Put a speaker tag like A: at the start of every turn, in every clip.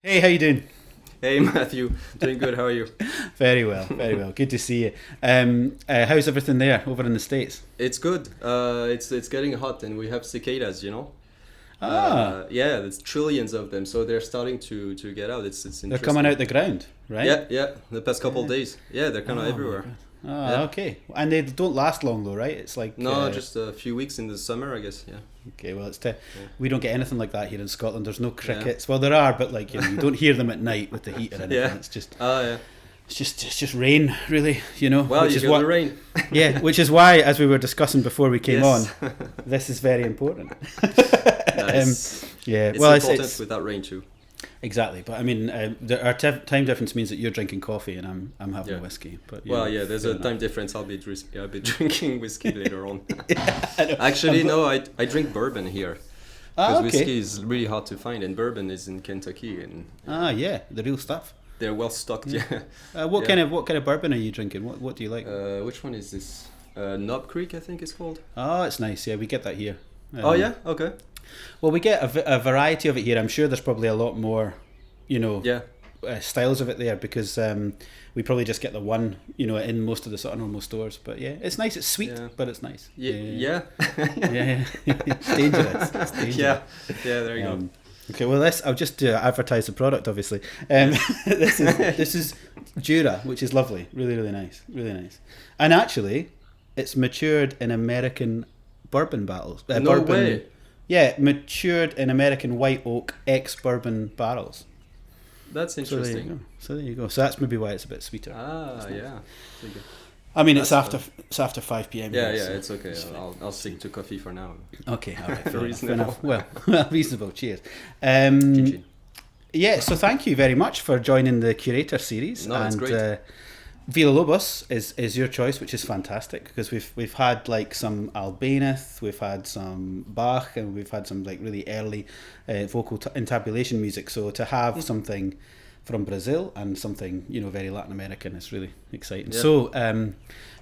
A: Hey, how you doing?
B: Hey Matthew, doing good. How are you?
A: Very well, very well. Good to see you. How's everything there over in the States?
B: It's good. It's getting hot, and we have cicadas.
A: Ah,
B: There's trillions of them, so they're starting to get out. It's interesting.
A: they're coming out the ground, right?
B: Yeah. The past couple of days. Yeah, they're kind of everywhere.
A: Oh,
B: Yeah.
A: okay. And they don't last long though, right? It's like
B: No, just a few weeks in the summer, I guess. Yeah.
A: okay. Well, we don't get anything like that here in Scotland. There's no crickets. Well, there are, but like you don't hear them at night with the heat or anything.
B: Yeah.
A: It's just
B: Yeah.
A: it's just rain, really.
B: Well,
A: which
B: you
A: is
B: feel
A: what
B: the rain.
A: yeah, which is why, as we were discussing before we came
B: Yes.
A: on, this is very important.
B: Nice.
A: Yeah,
B: It's
A: well,
B: important
A: it's
B: with that rain too.
A: exactly. But I mean, our time difference means that you're drinking coffee and I'm having a whiskey. But
B: Well, yeah, there's
A: fair
B: a
A: enough.
B: time difference. I'll be drinking whiskey later on.
A: I know.
B: Actually, no, I drink bourbon here.
A: Ah,
B: Because
A: okay.
B: whiskey is really hard to find, and bourbon is in Kentucky, and
A: Ah, yeah, the real stuff.
B: they're well stocked. Yeah.
A: What
B: Yeah.
A: kind of bourbon are you drinking? What do you like?
B: Which one is this? Knob Creek, I think it's called.
A: Oh, it's nice. Yeah, we get that here.
B: Oh yeah, okay.
A: Well, we get a variety of it here. I'm sure there's probably a lot more,
B: Yeah,
A: styles of it there because we probably just get the one, in most of the sort of normal stores. But yeah, it's nice. It's sweet,
B: Yeah.
A: but it's nice.
B: yeah,
A: Yeah. It's dangerous. It's dangerous.
B: yeah. There you go.
A: Okay, well, I'll just advertise the product, obviously. This is Jura, which is lovely, really, really nice, really nice. And actually, it's matured in American bourbon barrels.
B: No
A: bourbon,
B: way.
A: Yeah, matured in American white oak ex-bourbon barrels.
B: That's
A: So there you
B: interesting.
A: go. So that's maybe why it's a bit sweeter.
B: Yeah. There you go.
A: I mean, it's
B: That's
A: after 5 p.m.
B: Yeah,
A: here,
B: yeah,
A: so-
B: it's okay. I'll stick to coffee for now.
A: Okay, all right, fair enough, fair
B: Reasonable.
A: enough. Well, reasonable. Cheers.
B: Chin-chin.
A: Yeah, so thank you very much for joining the Curator series.
B: No, it's great.
A: Villa-Lobos is your choice, which is fantastic because we've had like some Albéniz, we've had some Bach, and we've had some like really early vocal intabulation music. So to have something from Brazil and something very Latin American is really exciting.
B: Yeah.
A: So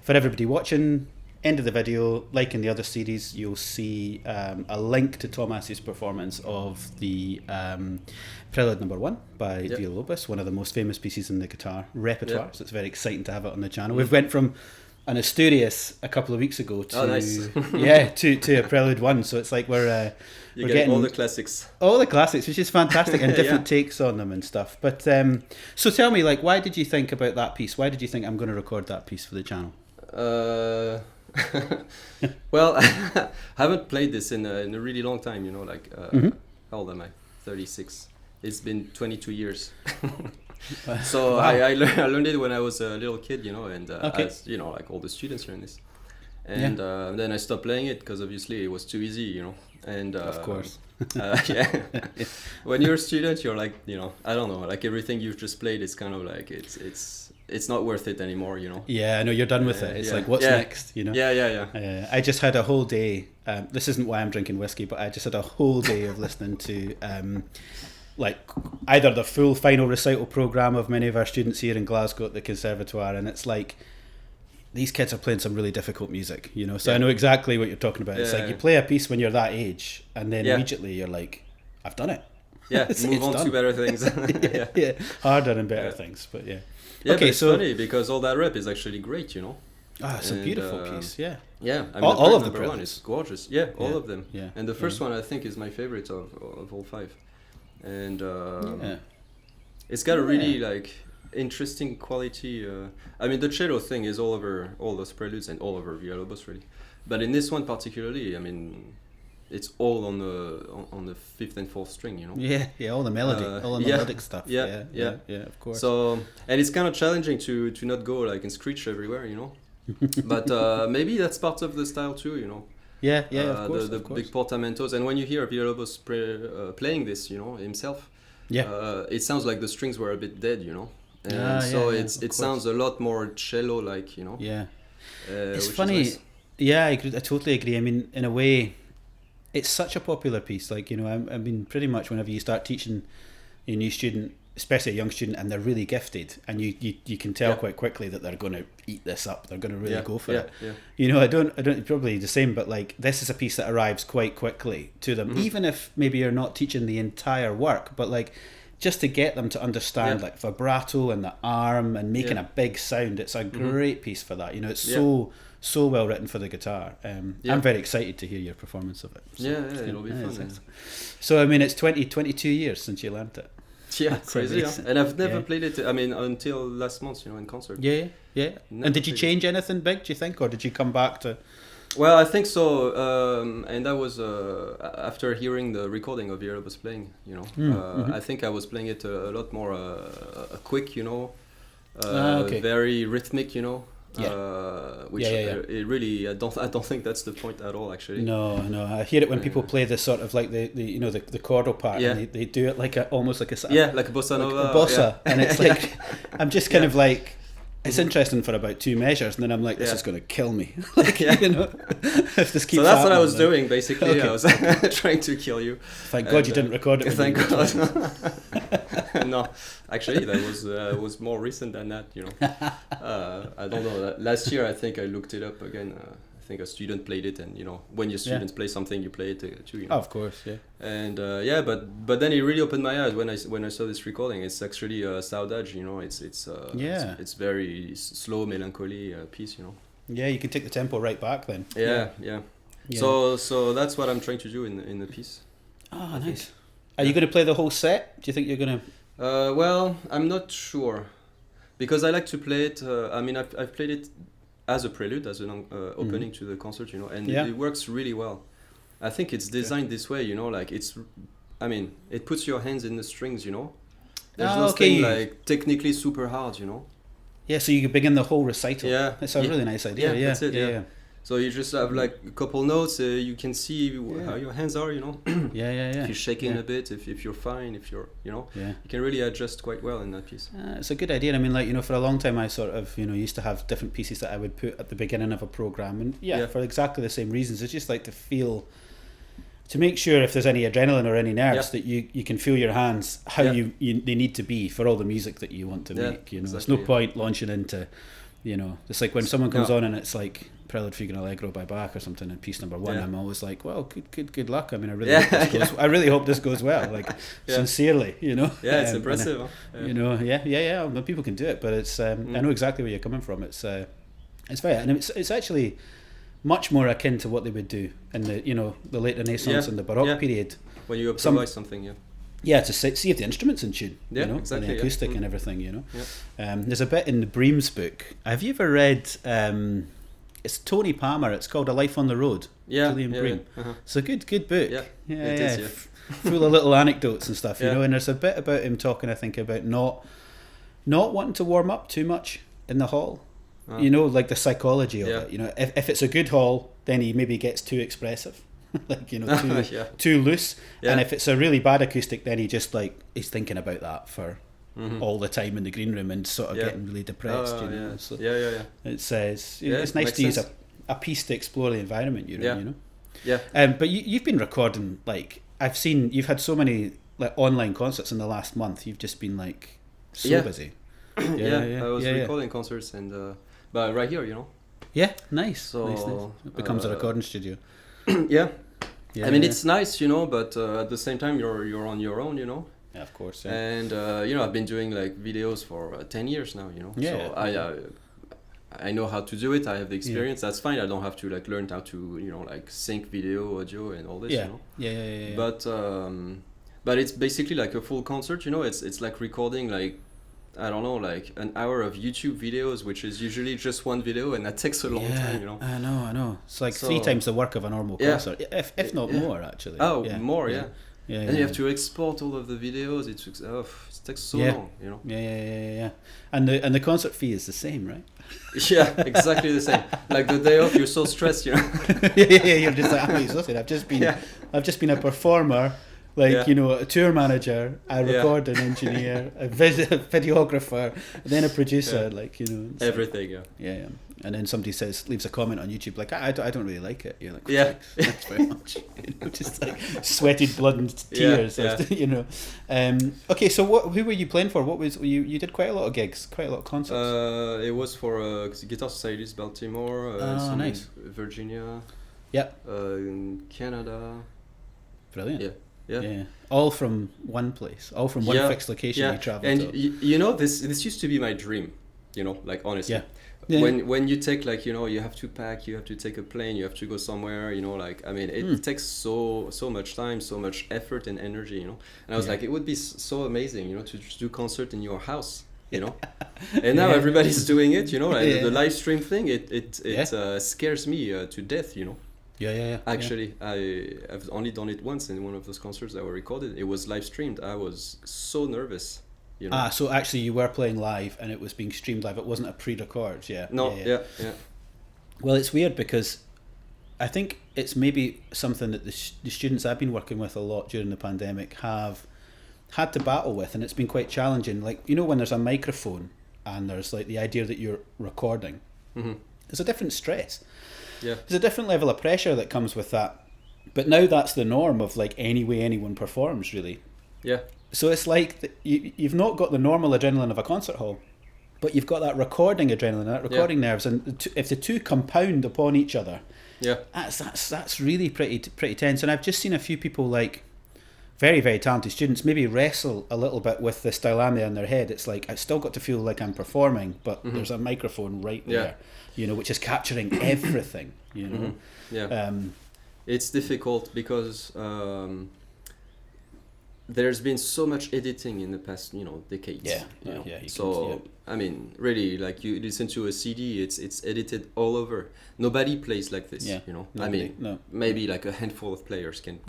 A: for everybody watching, end of the video, like in the other series, you'll see a link to Thomas's performance of the Prelude No. 1 by
B: Yep.
A: Villa-Lobos, one of the most famous pieces in the guitar repertoire.
B: Yep.
A: So it's very exciting to have it on the channel. We've went from an Asturias a couple of weeks ago to
B: Oh, nice.
A: to a Prelude 1. So it's like we're
B: You're
A: getting
B: all the classics.
A: all the classics, which is fantastic, and different
B: Yeah.
A: takes on them and stuff. But so tell me, like, why did you think about that piece? Why did you think I'm going to record that piece for the channel?
B: Well, I haven't played this in a really long time. How old am I? 36. It's been 22 years. So
A: Wow.
B: I learned it when I was a little kid, and
A: Okay.
B: as like all the students learn this. And then I stopped playing it because obviously it was too easy, And
A: Of course.
B: yeah. When you're a student, you're like, I don't know, like everything you've just played is kind of like it's not worth it anymore,
A: Yeah, I know you're done with it. It's
B: yeah.
A: like, what's
B: Yeah.
A: next?
B: Yeah.
A: I just had a whole day. This isn't why I'm drinking whiskey, but I just had a whole day of listening to like either the full final recital program of many of our students here in Glasgow at the Conservatoire, and it's like these kids are playing some really difficult music, So I
B: Yeah.
A: know exactly what you're talking about. It's like
B: Yeah.
A: you play a piece when you're that age, and then
B: Yeah.
A: immediately you're like, I've done it.
B: Yeah,
A: It's
B: move on
A: done.
B: to better things.
A: yeah, harder and better
B: Yeah.
A: things, but yeah.
B: Yeah,
A: Okay,
B: but it's
A: so-
B: funny because all that rap is actually great,
A: It's a
B: And,
A: beautiful piece, yeah.
B: Yeah, I mean,
A: All of the
B: number one
A: preludes.
B: is gorgeous. Yeah, all
A: Yeah,
B: of them.
A: yeah,
B: And the first one I think is my favorite of all five. And
A: Yeah.
B: it's got a really like interesting quality. I mean, the cello thing is all over all those preludes and all over Villa-Lobos really. But in this one particularly, I mean, it's all on the fifth and fourth string,
A: Yeah, all the melody, all the
B: yeah,
A: melodic stuff.
B: yeah.
A: Yeah, of course.
B: So, and it's kind of challenging to not go like and screech everywhere, But maybe that's part of the style too,
A: yeah, of course,
B: the
A: of course.
B: big portamentos. And when you hear Villa-Lobos playing this, himself, it sounds like the strings were a bit dead, And so
A: of
B: it
A: course.
B: sounds a lot more cello-like,
A: Yeah,
B: which
A: it's
B: is
A: funny.
B: nice.
A: Yeah, I totally agree. I mean, in a way, it's such a popular piece. Like, I mean, pretty much whenever you start teaching a new student, especially a young student, and they're really gifted, and you can tell quite quickly that they're going to eat this up. They're going to really go for it.
B: Yeah.
A: I don't probably the same, but like this is a piece that arrives quite quickly to them, even if maybe you're not teaching the entire work, but like just to get them to understand like vibrato and the arm and making a big sound. It's a great piece for that. You know, it's so well written for the guitar. I'm very excited to hear your performance of it. So,
B: it'll be fun.
A: So I mean, it's 22 years since you learned it.
B: Yeah, crazy. And I've never played it. I mean, until last month, you know, in concert.
A: Yeah. And did you change anything big, do you think, or did you come back to?
B: Well, I think so, and that was after hearing the recording of Villa-Lobos playing, you know. I think I was playing it a lot more quick, you know, very rhythmic, you know. Which it really I don't think that's the point at all, actually.
A: No, I hear it when people play the sort of like the you know the chordal part, and they do it like almost like a
B: like a bossa nova,
A: like a bossa, and it's like I'm just kind of like. It's interesting for about 2 measures, and then I'm like, this is going to kill me. Like, you know, if this keeps
B: so that's what I was
A: then.
B: doing, basically. Okay. I was trying to kill you.
A: Thank God you didn't record it.
B: Thank God. No, actually, that was more recent than that, you know. I don't know. Last year, I think I looked it up again. I think a student played it, and you know, when your students play something, you play it too. You know?
A: Oh, of course, yeah.
B: And but then it really opened my eyes when I saw this recording. It's actually Saudade, you know. It's very slow, melancholy piece, you know.
A: Yeah, you can take the tempo right back then.
B: Yeah. So that's what I'm trying to do in the piece.
A: Oh, nice. Are you going to play the whole set? Do you think you're going
B: to? Well, I'm not sure, because I like to play it. I mean, I've played it as a prelude, as an opening to the concert, you know, and it works really well. I think it's designed this way, you know, like it puts your hands in the strings, you know. There's nothing like technically super hard, you know.
A: Yeah, so you can begin the whole recital.
B: Yeah,
A: it's a really nice idea. Yeah,
B: that's it. Yeah. So you just have like a couple notes. You can see how your hands are, you know. If you're shaking a bit, if you're fine, if you're, you know, you can really adjust quite well in that piece.
A: It's a good idea. I mean, like, you know, for a long time I sort of, you know, used to have different pieces that I would put at the beginning of a program, and for exactly the same reasons. It's just like to make sure if there's any adrenaline or any nerves that you can feel your hands how they need to be for all the music that you want to make. You know, there's no point launching into, you know, it's like when someone comes on and it's like Prelude Fugue Allegro by Bach or something in piece number 1, I'm always like, well, good luck. I mean, I really hope this goes well, like sincerely, you know.
B: It's impressive.
A: You know, well, people can do it, but it's I know exactly where you're coming from. It's very, and it's actually much more akin to what they would do in the, you know, the late Renaissance and the Baroque period.
B: When you improvise something,
A: to see if the instrument's in tune, you know, exactly, and the acoustic and everything, you know. There's a bit in the Bream's book. Have you ever read? It's Tony Palmer. It's called A Life on the Road. Julian Bream. It's a good book. Full of little anecdotes and stuff, you know. And there's a bit about him talking, I think, about not wanting to warm up too much in the hall. You know, like the psychology of it. You know, if it's a good hall, then he maybe gets too expressive, like, you know, too loose. And if it's a really bad acoustic, then he just like he's thinking about that for all the time in the green room and sort of getting really depressed. You know, so it says it's nice to use a piece to explore the environment. You know, But you've been recording, like, I've seen you've had so many like online concerts in the last month. You've just been like so busy.
B: I was recording concerts and. But right here, you know.
A: Yeah, nice.
B: So
A: nice. It becomes a recording studio.
B: I mean, it's nice, you know, but at the same time, you're on your own, you know.
A: Yeah, of course.
B: Yeah. And you know, I've been doing like videos for 10 years now, you know. Yeah. So I know how to do it. I have the experience. That's fine. I don't have to like learn how to, you know, like sync video, audio, and all this, you know.
A: Yeah.
B: But it's basically like a full concert, you know. It's like recording like, I don't know, like an hour of YouTube videos, which is usually just one video, and that takes a long time, you know.
A: I know. It's like 3 times the work of a normal concert, if not more, actually.
B: More, and you have to export all of the videos. It takes so long, you know. Yeah.
A: And the concert fee is the same, right?
B: Yeah, exactly the same. Like the day off, you're so stressed, you know.
A: You're just like, I'm exhausted. I've just been a performer. Like, you know, a tour manager, a recording engineer, a videographer, and then a producer, like, you know.
B: Everything,
A: like, yeah. And then somebody leaves a comment on YouTube, like, I don't really like it. You're like, thanks very much. You know, just like sweated blood and tears, you know. Okay, so who were you playing for? What was you did quite a lot of gigs, quite a lot of concerts.
B: It was for Guitar Societies, Baltimore,
A: nice.
B: Virginia,
A: in
B: Canada.
A: Brilliant.
B: Yeah. Yeah.
A: All from one place, all from one fixed location you travel
B: and
A: to.
B: you know, this used to be my dream, you know, like honestly.
A: Yeah.
B: When you take, like, you know, you have to pack, you have to take a plane, you have to go somewhere, you know, like, I mean, it takes so much time, so much effort and energy, you know. And I was like, it would be so amazing, you know, to just do concert in your house, you know. And now everybody's doing it, you know, like the live stream thing, it scares me to death, you know. Actually, I've only done it once in one of those concerts that were recorded. It was live streamed. I was so nervous. You know?
A: So actually you were playing live and it was being streamed live. It wasn't a pre-record,
B: No.
A: Well, it's weird because I think it's maybe something that the students I've been working with a lot during the pandemic have had to battle with, and it's been quite challenging. Like, you know, when there's a microphone and there's like the idea that you're recording, there's a different stress.
B: Yeah.
A: There's a different level of pressure that comes with that. But now that's the norm of like any way anyone performs, really.
B: Yeah.
A: So it's like you've not got the normal adrenaline of a concert hall, but you've got that recording adrenaline, that recording nerves, and if the two compound upon each other, that's really pretty tense. And I've just seen a few people, like very, very talented students, maybe wrestle a little bit with this dilemma in their head. It's like, I still got to feel like I'm performing, but there's a microphone right there, you know, which is capturing everything, you know.
B: It's difficult because there's been so much editing in the past, you know, decades. I mean, really, like, you listen to a CD, it's edited all over. Nobody plays like this, you know. Maybe like a handful of players can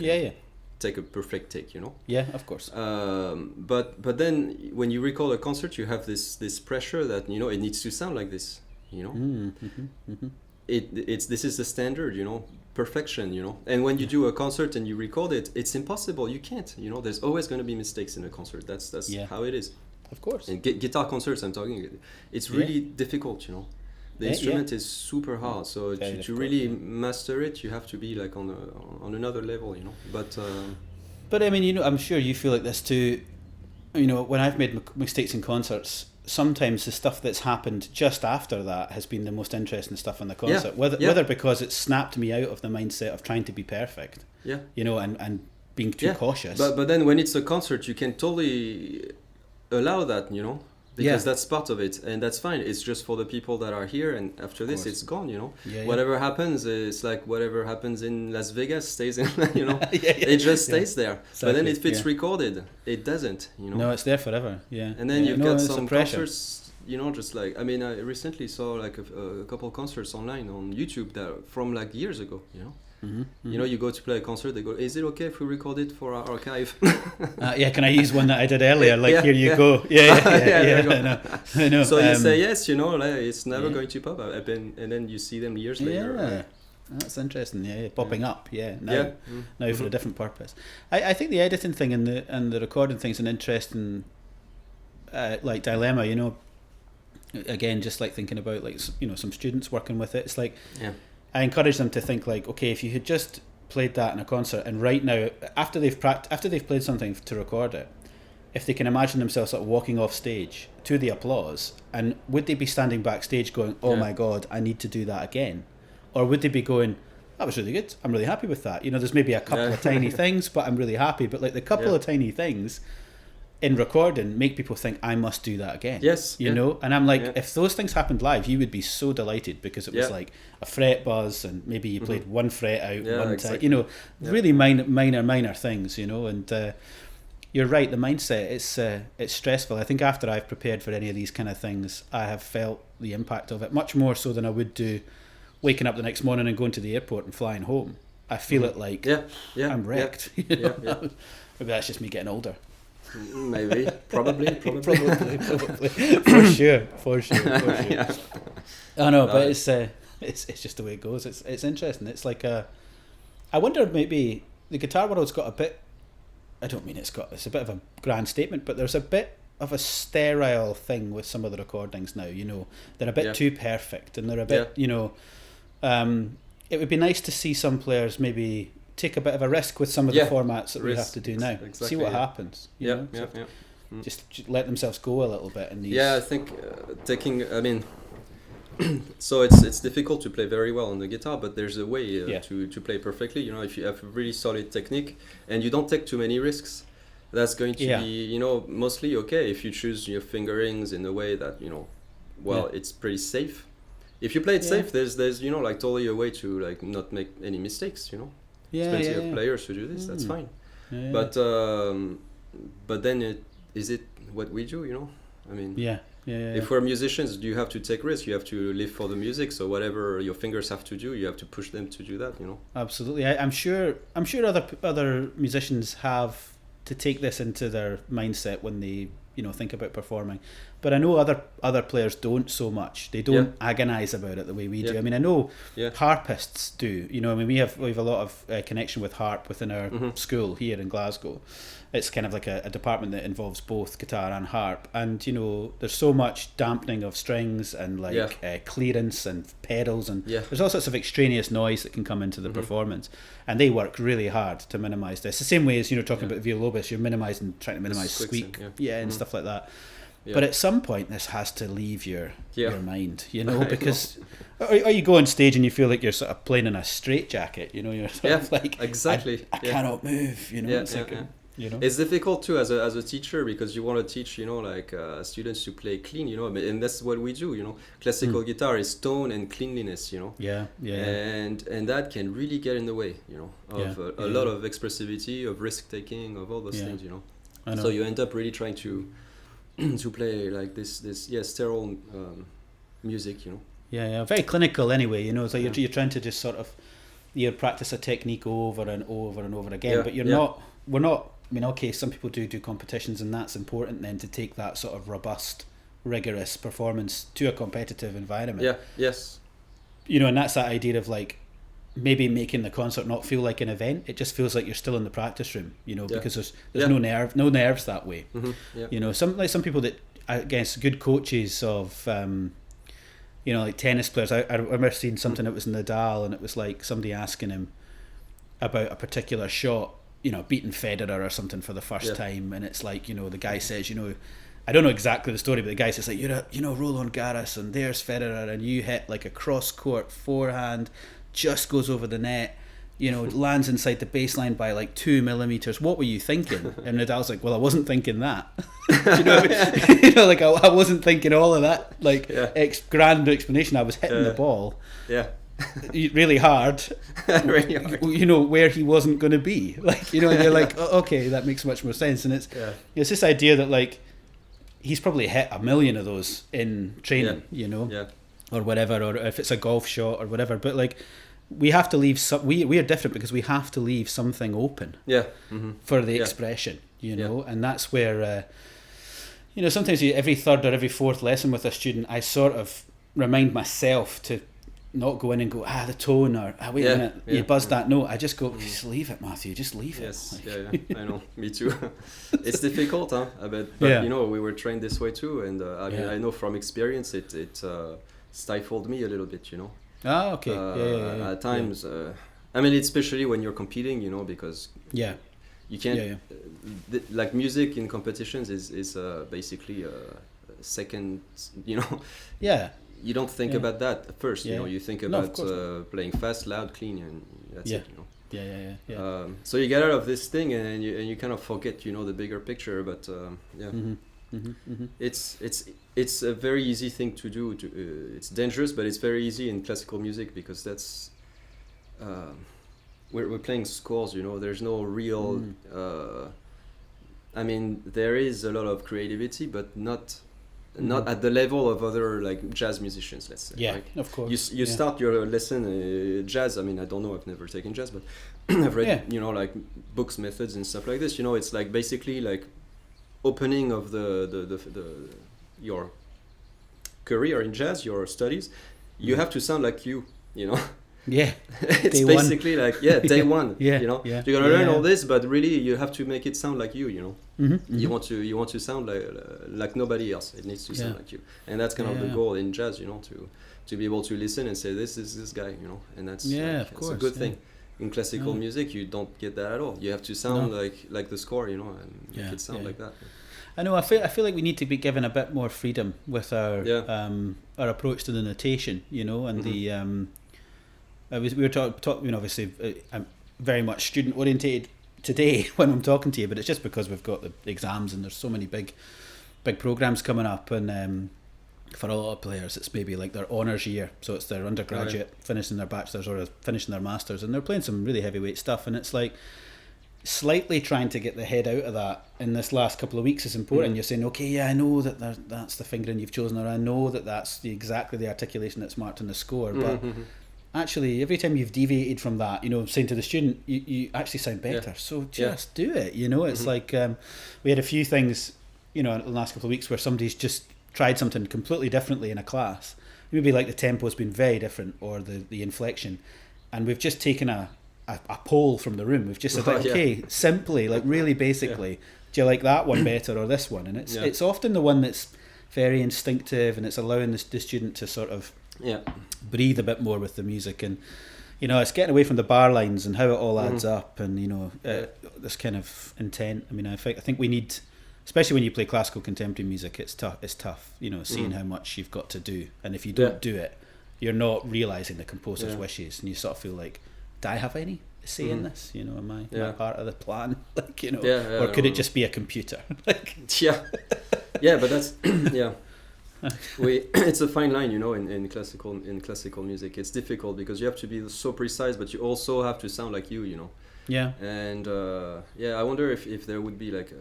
B: take a perfect take, you know.
A: Yeah, of course.
B: But then when you record a concert, you have this pressure that, you know, it needs to sound like this, you know. This is the standard, you know. Perfection, you know. And when you do a concert and you record it, it's impossible. You can't, you know. There's always going to be mistakes in a concert. That's how it is.
A: Of course.
B: And guitar concerts, I'm talking, it's really difficult, you know. The instrument is super hard, so to really master it, you have to be like on another level, you know. But
A: I mean, you know, I'm sure you feel like this too. You know, when I've made mistakes in concerts, sometimes the stuff that's happened just after that has been the most interesting stuff in the concert. Whether because it snapped me out of the mindset of trying to be perfect. You know, and being too cautious.
B: But then when it's a concert, you can totally allow that, you know, because that's part of it, and that's fine. It's just for the people that are here, and after this, it's gone, you know. Whatever happens, it's like whatever happens in Las Vegas stays in, you know. It just stays there. Exactly. But then if it's recorded, it doesn't, you know.
A: No, it's there forever. And
B: then you've got some concerts, you know, just like, I mean, I recently saw like a couple concerts online on YouTube that from like years ago, you know. You know, you go to play a concert, they go, is it okay if we record it for our archive?
A: Can I use one that I did earlier? Like, here you go. I know.
B: So you say yes, you know, like, it's never going to pop up, and then you see them years later.
A: That's interesting. Popping up. Now for a different purpose. I think the editing thing and the recording thing is an interesting like dilemma. You know, again, just like thinking about, like, you know, some students working with it. It's like, I encourage them to think like, okay, if you had just played that in a concert, and right now, after they've played something to record it, if they can imagine themselves sort of walking off stage to the applause, and would they be standing backstage going, oh my God, I need to do that again? Or would they be going, that was really good, I'm really happy with that? You know, there's maybe a couple of tiny things, but I'm really happy. But like the couple of tiny things in recording make people think, I must do that again. You know? And I'm like, if those things happened live, you would be so delighted, because it was like a fret buzz, and maybe you played one fret out one time, you know, really minor things, you know. And you're right, the mindset, it's stressful. I think after I've prepared for any of these kind of things, I have felt the impact of it much more so than I would do waking up the next morning and going to the airport and flying home. I feel it like I'm wrecked. You know? Maybe that's just me getting older.
B: Maybe, probably.
A: For sure. I know, but it's just the way it goes. It's interesting. It's like I wonder, maybe the guitar world's got a bit. I don't mean it's a bit of a grand statement, but there's a bit of a sterile thing with some of the recordings now. You know, they're a bit too perfect, and they're a bit. You know, it would be nice to see some players maybe take a bit of a risk with some of the formats that we have to do now. Exactly, see what happens. Just let themselves go a little bit in these.
B: I think taking. I mean, So it's difficult to play very well on the guitar, but there's a way to play perfectly. You know, if you have a really solid technique and you don't take too many risks, that's going to be, you know, mostly okay if you choose your fingerings in a way that, you know, it's pretty safe. If you play it safe, there's you know, like totally a way to like not make any mistakes. You know, there's plenty of players who do this. That's fine. But then is it what we do? You know, I mean, if we're musicians, you have to take risks. You have to live for the music. So whatever your fingers have to do, you have to push them to do that. You know.
A: Absolutely. I'm sure other musicians have to take this into their mindset when they, you know, think about performing. But I know other players don't so much. They don't agonize about it the way we do. I mean, I know harpists do. You know, I mean, we have a lot of connection with harp within our school here in Glasgow. It's kind of like a department that involves both guitar and harp. And, you know, there's so much dampening of strings and like clearance and pedals. And there's all sorts of extraneous noise that can come into the performance. And they work really hard to minimise this. The same way as, you know, talking about Villa-Lobos, you're trying to minimise squeak. And stuff like that. Yeah. But at some point, this has to leave your mind, you know, because or you go on stage and you feel like you're sort of playing in a straitjacket, you know, you're sort of like,
B: exactly.
A: I cannot move, you know. You know?
B: It's difficult too as a teacher, because you want to teach, you know, like students to play clean, you know, and that's what we do, you know. Classical guitar is tone and cleanliness, you know. And that can really get in the way, you know, of a lot of expressivity, of risk taking, of all those things, you know. So you end up really trying to play like this sterile music, you know.
A: Very clinical anyway, you know. So you're trying to just sort of practice a technique over and over and over again, but we're not. I mean, okay, some people do competitions, and that's important then to take that sort of robust, rigorous performance to a competitive environment. You know, and that's that idea of like maybe making the concert not feel like an event. It just feels like you're still in the practice room, you know, because there's no nerves that way. You know, some people that, I guess, good coaches of you know, like tennis players. I remember seeing something that was Nadal, and it was like somebody asking him about a particular shot, you know, beating Federer or something for the first time, and it's like, you know, the guy says, you know, I don't know exactly the story, but the guy says like, you know, Roland Garros, and there's Federer, and you hit like a cross court forehand, just goes over the net, you know, lands inside the baseline by like 2 millimeters. What were you thinking? And Nadal's like, well, I wasn't thinking that. You know what I mean? You know, like I wasn't thinking all of that, like grand explanation. I was hitting the ball. Really hard, you know, where he wasn't going to be, like, you know, and you're like, oh, okay, that makes much more sense. And it's this idea that like he's probably hit 1 million of those in training, you know, or whatever, or if it's a golf shot or whatever. But like, we have to leave some. We are different because we have to leave something open, for the expression, you know, and that's where, you know, sometimes every third or every fourth lesson with a student, I sort of remind myself to not go in and go, the tone, or wait a minute, you buzzed that note. I just go, just leave it, Matthew, just leave it.
B: I know, me too. It's difficult, but you know, we were trained this way too, and I mean, I know from experience it stifled me a little bit, you know. At times, I mean, especially when you're competing, you know, because you can't like music in competitions is basically second, you know. You don't think about that at first, you know. You think about playing fast, loud, clean, and that's it, you know. So you get out of this thing, and you kind of forget, you know, the bigger picture. But it's a very easy thing to do. It's dangerous, but it's very easy in classical music, because that's we're playing scores, you know. There's no real. I mean, there is a lot of creativity, but not at the level of other like jazz musicians, let's say. Right?
A: Of course.
B: You start your lesson jazz. I mean, I don't know. I've never taken jazz, but I've read you know, like books, methods, and stuff like this. You know, it's like basically like opening of the your career in jazz, your studies. You have to sound like you know. It's basically like day one. You know, you're gonna learn all this, but really you have to make it sound like you know. You want to sound like nobody else. It needs to sound like you, and that's kind of the goal in jazz, you know, to be able to listen and say, this is this guy, you know, and that's
A: of course,
B: it's a good thing. In classical music, you don't get that at all. You have to sound like the score, you know, and make it sound like that.
A: I know. I feel like we need to be given a bit more freedom with our approach to the notation, you know, and we were talking. You know, obviously, I'm very much student orientated today when I'm talking to you, but it's just because we've got the exams and there's so many big programs coming up, and for a lot of players, it's maybe like their honours year, so it's their undergraduate finishing their bachelor's or finishing their masters, and they're playing some really heavyweight stuff, and it's like slightly trying to get the head out of that in this last couple of weeks is important. You're saying, okay, yeah, I know that's the fingering you've chosen, or I know that's exactly the articulation that's marked in the score, but actually every time you've deviated from that, you know, saying to the student, you actually sound better, so just do it, you know. It's like we had a few things, you know, in the last couple of weeks where somebody's just tried something completely differently in a class, maybe like the tempo's been very different or the inflection, and we've just taken a poll from the room. We've just said, like, okay, simply, like really basically, do you like that one better or this one? And it's often the one that's very instinctive, and it's allowing the student to sort of breathe a bit more with the music, and you know, it's getting away from the bar lines and how it all adds up, and you know, this kind of intent. I mean, I think we need, especially when you play classical contemporary music, it's tough, you know, seeing how much you've got to do, and if you don't do it, you're not realising the composer's wishes, and you sort of feel like, do I have any say in this? You know, am I part of the plan? Like, you know, or could it just be a computer? Like,
B: but that's it's a fine line, you know, in classical music. It's difficult because you have to be so precise, but you also have to sound like you know. Yeah. And I wonder if there would be like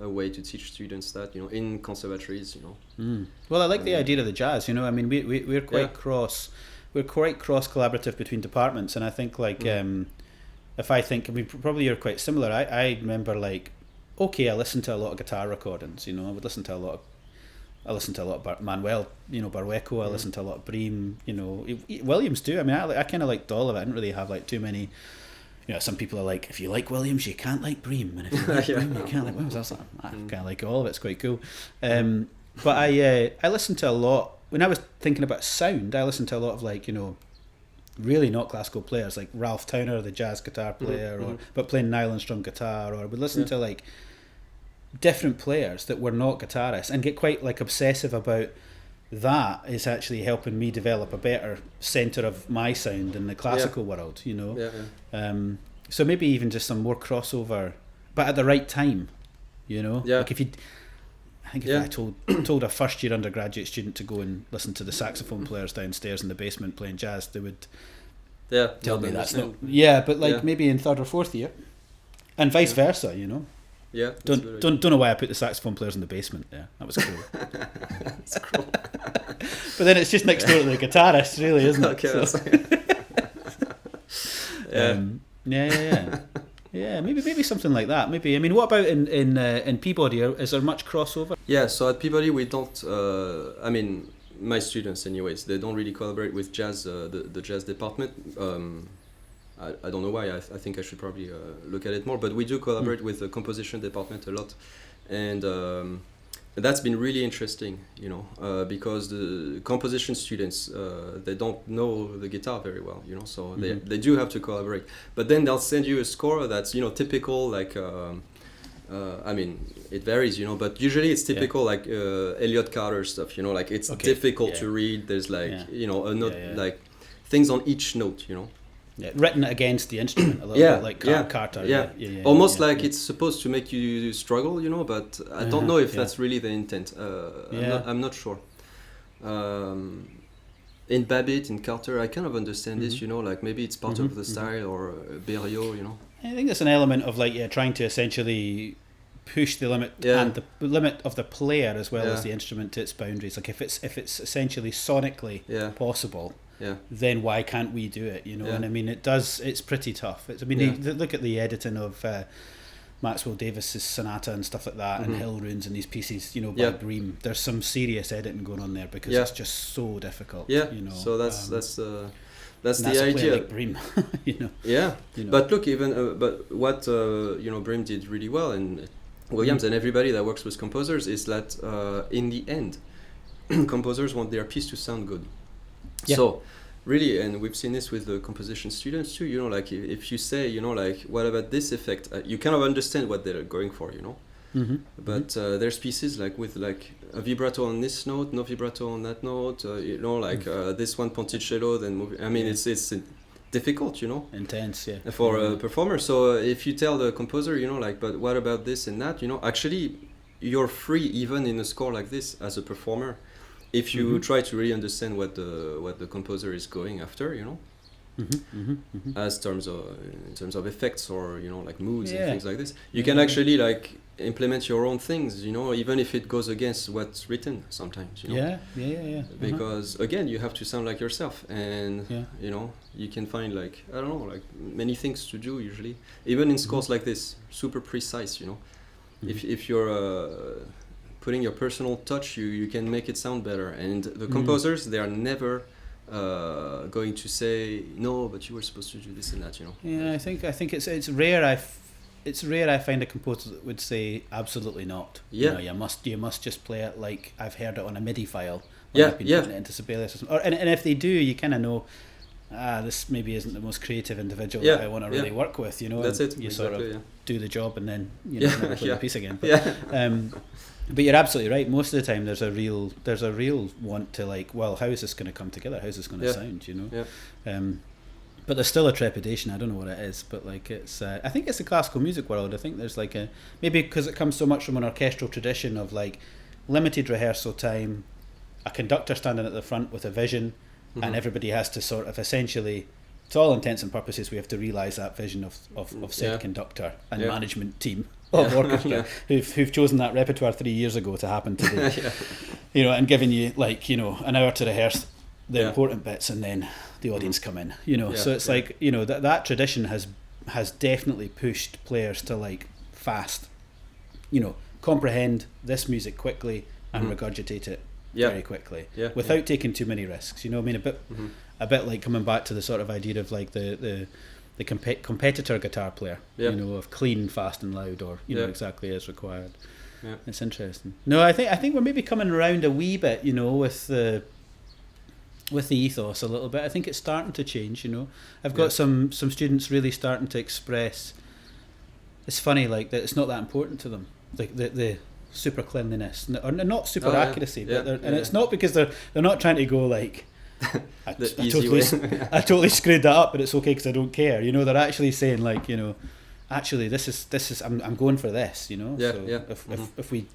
B: a way to teach students that, you know, in conservatories, you know.
A: Well, I like the idea of the jazz, you know. I mean, we're quite we're quite cross collaborative between departments, and I think like if I think, I mean, probably you're quite similar. I remember, like, okay, I listened to a lot of guitar recordings, you know. I listened to a lot of Manuel, you know, Barrueco. I listened to a lot of Bream, you know, Williams too. I mean, I kind of liked all of it. I didn't really have like too many. You know, some people are like, if you like Williams, you can't like Bream, and if you like Bream, you can't like Williams. I kind of like all of it. It's quite cool. But I listened to a lot when I was thinking about sound. I listened to a lot of, like, you know, really not classical players like Ralph Towner, the jazz guitar player, but playing nylon strum guitar, or would listen to like different players that were not guitarists and get quite like obsessive about that. Is actually helping me develop a better centre of my sound in the classical world, you know. So maybe even just some more crossover, but at the right time, you know. Like if I told a first year undergraduate student to go and listen to the saxophone players downstairs in the basement playing jazz, they would tell me that's not. But like maybe in third or fourth year, and vice versa, you know. Don't know why I put the saxophone players in the basement. That was cool.
B: That's cool.
A: But then it's just next door to the guitarist, really, isn't it? Yeah, maybe something like that. Maybe, I mean, what about in Peabody? Is there much crossover?
B: Yeah, so at Peabody we don't. I mean, my students, anyways, they don't really collaborate with jazz, the jazz department. I don't know why. I think I should probably look at it more. But we do collaborate with the composition department a lot, and that's been really interesting, you know, because the composition students, they don't know the guitar very well, you know, so they do have to collaborate. But then they'll send you a score that's, you know, typical, like, I mean, it varies, you know, but usually it's typical, like Elliott Carter stuff, you know, like it's difficult to read. There's like, you know, a note, like things on each note, you know.
A: Written against the instrument a little bit, like Carter.
B: Almost like it's supposed to make you struggle, you know, but I don't know if that's really the intent. I'm not sure. In Babbitt, in Carter, I kind of understand this, you know, like maybe it's part of the style, or Berriot, you know.
A: I think there's an element of like trying to essentially push the limit and the limit of the player as well as the instrument to its boundaries. Like if it's essentially sonically possible. Then why can't we do it? You know, and I mean, it's pretty tough. I mean, look at the editing of Maxwell Davis's sonata and stuff like that, and Hill Runes and these pieces, you know, by Bream. There's some serious editing going on there because it's just so difficult. You know, so that's the idea. Like Bream, you know.
B: You know. But look, even but what you know, Bream did really well, and Williams and everybody that works with composers, is that in the end, composers want their piece to sound good. So really, and we've seen this with the composition students too, you know, like if you say, you know, like, what about this effect, you kind of understand what they're going for, you know. But there's pieces like with like a vibrato on this note, no vibrato on that note, you know, like this one ponticello, then move. I mean, it's difficult, you know,
A: intense,
B: for a performer. So if you tell the composer, you know, like, but what about this and that, you know, actually you're free even in a score like this as a performer, if you try to really understand what the composer is going after, you know. As in terms of effects or, you know, like moods and things like this, you can actually like implement your own things, you know, even if it goes against what's written sometimes, you know. Because again, you have to sound like yourself, and you know, you can find like, I don't know, like many things to do usually, even in scores like this, super precise, you know. If you're putting your personal touch, you can make it sound better, and the composers, they are never going to say no, but you were supposed to do this and that, you know.
A: Yeah, I think it's rare. It's rare I find a composer that would say absolutely not.
B: Yeah,
A: you know, you must just play it like I've heard it on a MIDI file. I've been putting it into Sibelius or something. And if they do, you kind of know, this maybe isn't the most creative individual that I want to really work with. You know,
B: that's it.
A: You
B: exactly,
A: sort of do the job and then never play the piece again. But, but you're absolutely right. Most of the time, there's a real want to like, well, how is this going to come together? How's this going to sound? You know. But there's still a trepidation. I don't know what it is, but like it's. I think it's the classical music world. I think there's like maybe because it comes so much from an orchestral tradition of like limited rehearsal time, a conductor standing at the front with a vision, and everybody has to sort of essentially, to all intents and purposes, we have to realise that vision of said conductor and management team of orchestra who've chosen that repertoire 3 years ago to happen today. You know, and giving you like, you know, an hour to rehearse the important bits, and then the audience come in, you know. So it's like, you know, that tradition has definitely pushed players to like fast, you know, comprehend this music quickly and regurgitate it very quickly without taking too many risks, you know. I mean, a bit like coming back to the sort of idea of like the competitor guitar player, you know, of clean, fast and loud, or you know, exactly as required. It's interesting. No, I think we're maybe coming around a wee bit, you know, with the ethos a little bit. I think it's starting to change, you know. I've got some students really starting to express, it's funny, like that it's not that important to them, like the super cleanliness or not super accuracy, but it's not because they're not trying to go like I totally screwed that up, but it's okay because I don't care, you know. They're actually saying like, you know, actually this is I'm going for this, you know. If we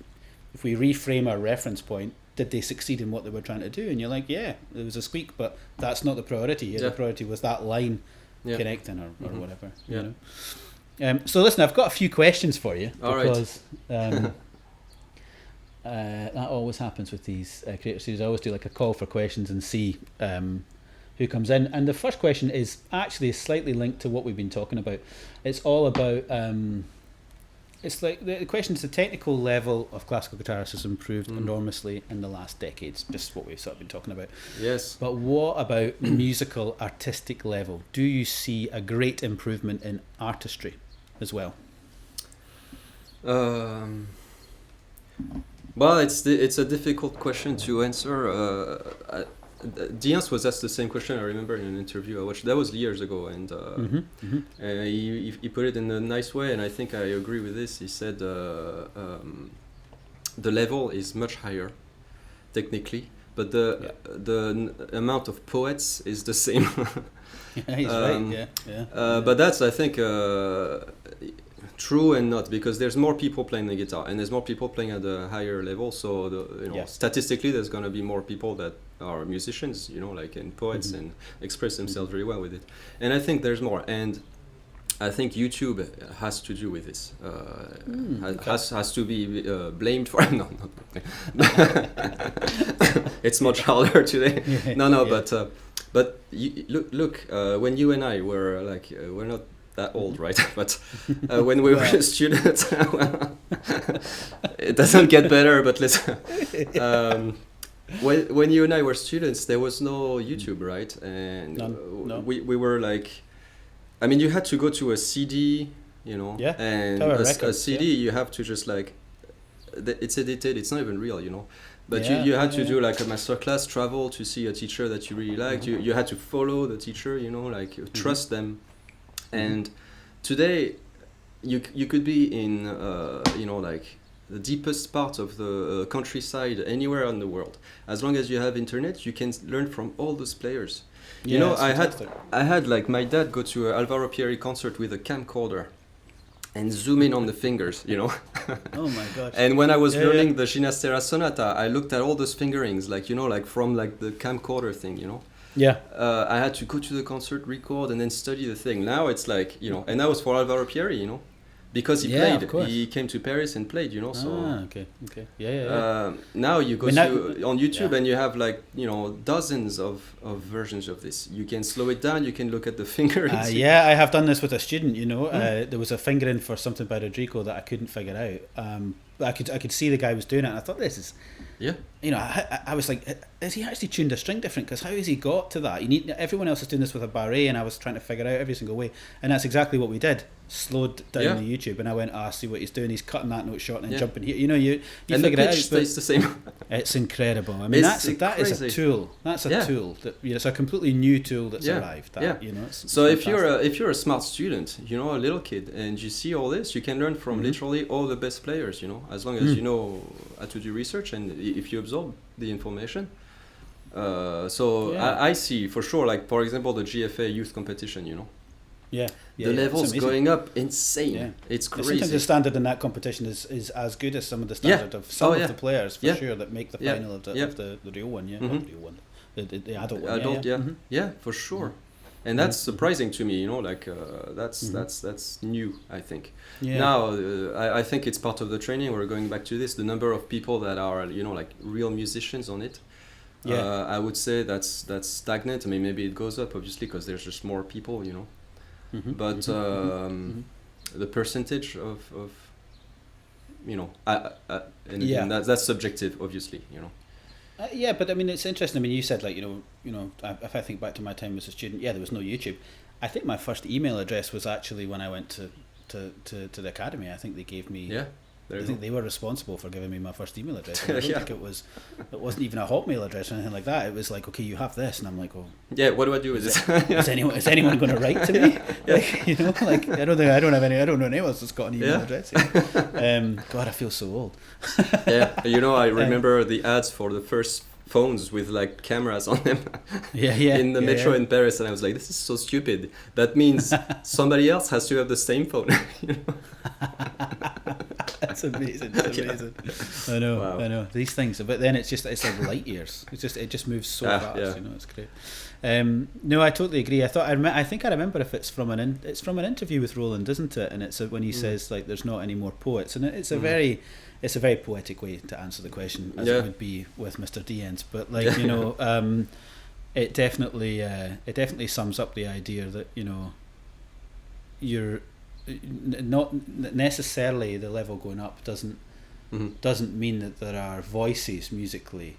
A: reframe our reference point, did they succeed in what they were trying to do? And you're like, yeah, there was a squeak, but that's not the priority here. The priority was that line connecting or whatever, you know. So listen, I've got a few questions for you, because that always happens with these creator series. I always do like a call for questions and see who comes in. And the first question is actually slightly linked to what we've been talking about. It's all about it's like the question is, the technical level of classical guitarists has improved enormously in the last decades, just what we've sort of been talking about.
B: Yes.
A: But what about musical artistic level? Do you see a great improvement in artistry as well?
B: Well, it's a difficult question to answer. Diaz was asked the same question, I remember, in an interview I watched. That was years ago, and he put it in a nice way, and I think I agree with this. He said the level is much higher, technically, but the amount of poets is the same.
A: He's right,
B: but that's, I think, true and not, because there's more people playing the guitar and there's more people playing at a higher level, so statistically there's going to be more people that are musicians, you know, like, and poets and express themselves very well with it. And I think there's more, and I think YouTube has to do with this. Has to be blamed for it. No, it's much harder today. But look, when you and I were like, we're not that old, right? But when we were students, well, it doesn't get better. But when you and I were students, there was no YouTube, right? And no. We were like, I mean, you had to go to a CD, you know, and a CD, you have to just like, it's edited, it's not even real, you know. But you had to do like a masterclass, travel to see a teacher that you really liked. You had to follow the teacher, you know, like trust them. And today, you could be in, you know, like the deepest part of the countryside anywhere in the world. As long as you have internet, you can learn from all those players.
A: Yeah,
B: You know,
A: it's
B: I had like my dad go to a Alvaro Pierri concert with a camcorder and zoom in on the fingers, you know.
A: Oh my gosh.
B: And when I was learning the Ginastera Sonata, I looked at all those fingerings, like, you know, like from like the camcorder thing, you know.
A: Yeah.
B: I had to go to the concert, record, and then study the thing. Now it's like, you know, and that was for Alvaro Pierri, you know, because he played. He came to Paris and played, you know. So
A: okay. Yeah.
B: now you go on YouTube and you have like, you know, dozens of versions of this. You can slow it down. You can look at the fingerings.
A: Yeah, I have done this with a student. You know, there was a fingering for something by Rodrigo that I couldn't figure out. I could see the guy was doing it, and I thought, this is.
B: Yeah.
A: You know, I was like, has he actually tuned a string different? Because how has he got to that? Everyone else is doing this with a barré, and I was trying to figure out every single way. And that's exactly what we did. Slowed down the YouTube, and I went, see what he's doing. He's cutting that note short and then jumping here. You know, you
B: and
A: figure
B: the
A: it out.
B: pitch stays the same.
A: It's incredible. I mean, that is
B: crazy.
A: a tool. That's a tool. It's a completely new tool that's arrived. You know,
B: so if you're a smart student, you know, a little kid, and you see all this, you can learn from literally all the best players. You know, as long as you know how to do research and if you absorb the information. I see for sure, like for example, the GFA youth competition. You know. The levels going up insane. Yeah. It's crazy.
A: Sometimes the standard in that competition is as good as some of the standard of some of the players for sure that make the final of the real one. Not the real one, the adult one.
B: For sure. And that's surprising to me. You know, like that's new. I think. Now I think it's part of the training. We're going back to this. The number of people that are, you know, like real musicians on it. I would say that's stagnant. I mean, maybe it goes up obviously because there's just more people. You know. But the percentage of you know, and that's subjective, obviously, you know.
A: But I mean, it's interesting. I mean, you said like, you know, if I think back to my time as a student, there was no YouTube. I think my first email address was actually when I went to the academy. I think they gave me. I think they were responsible for giving me my first email address. I don't think it wasn't even a Hotmail address or anything like that. It was like, okay, you have this, and I'm like, oh.
B: Yeah, what do I do with this?
A: Is anyone going to write to me? Like, you know, like I don't know anyone else that's got an email address. God, I feel so old.
B: You know, I remember the ads for the first phones with like cameras on them in the metro in Paris, and I was like, this is so stupid. That means somebody else has to have the same phone. You know?
A: That's amazing. I know these things, but then it's like light years. It just moves so fast. You know, it's great. No, I totally agree. I think I remember if it's from an interview with Roland, isn't it? And it's when he says like there's not any more poets, and it's a very poetic way to answer the question, as it would be with Mr. Dienz. But like you know, it definitely sums up the idea that, you know, you're not necessarily the level going up doesn't mean that there are voices musically,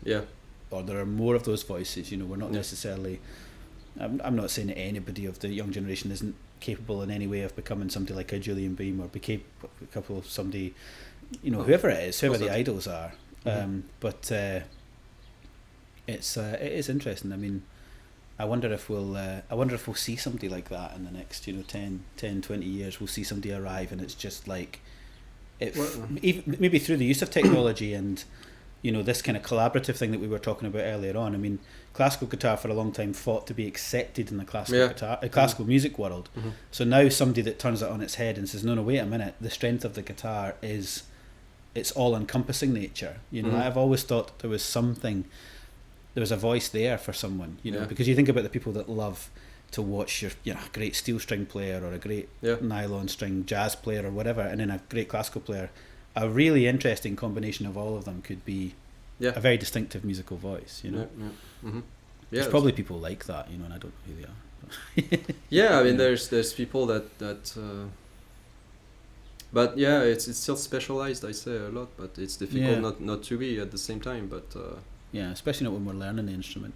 A: or there are more of those voices. You know, we're not necessarily. I'm not saying that anybody of the young generation isn't capable in any way of becoming somebody like a Julian Beam or couple of somebody, you know, whoever it is, whoever the idols are. But it is interesting. I mean, I wonder if we'll see somebody like that in the next, you know, 10, 20 years. We'll see somebody arrive and it's just like even maybe through the use of technology and, you know, this kind of collaborative thing that we were talking about earlier on. I mean, classical guitar for a long time fought to be accepted in the classical music world. So now somebody that turns it on its head and says, no, wait a minute, the strength of the guitar is its all-encompassing nature. You know, I've always thought there was a voice there for someone, you know, because you think about the people that love to watch your, you know, a great steel string player or a great nylon string jazz player or whatever, and then a great classical player. A really interesting combination of all of them could be a very distinctive musical voice, you know. There's probably people like that, you know, and I don't know who they are. I mean, there's people that but it's still specialized, I say a lot, but it's difficult not to be at the same time, but especially not when we're learning the instrument.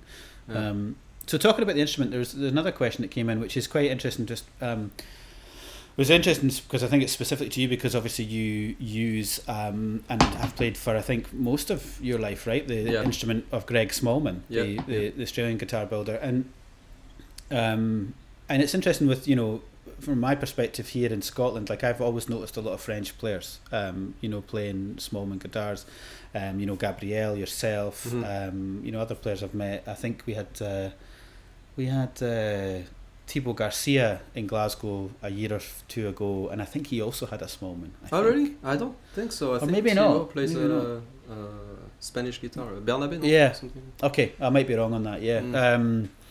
A: So talking about the instrument, there's another question that came in, which is quite interesting. Just it was interesting because I think it's specific to you, because obviously you use and have played for, I think, most of your life, right? The instrument of Greg Smallman, the Australian guitar builder, and it's interesting with, you know, from my perspective here in Scotland, like I've always noticed a lot of French players, playing Smallman guitars. Gabriel, yourself, other players I've met. I think we had Thibaut Garcia in Glasgow a year or two ago, and I think he also had a Smallman.
B: Really? I don't think so. I think
A: maybe
B: Thibaut
A: not.
B: plays
A: maybe
B: a Spanish guitar. Bernabe, no?
A: Yeah.
B: Something.
A: Okay, I might be wrong on that. Yeah.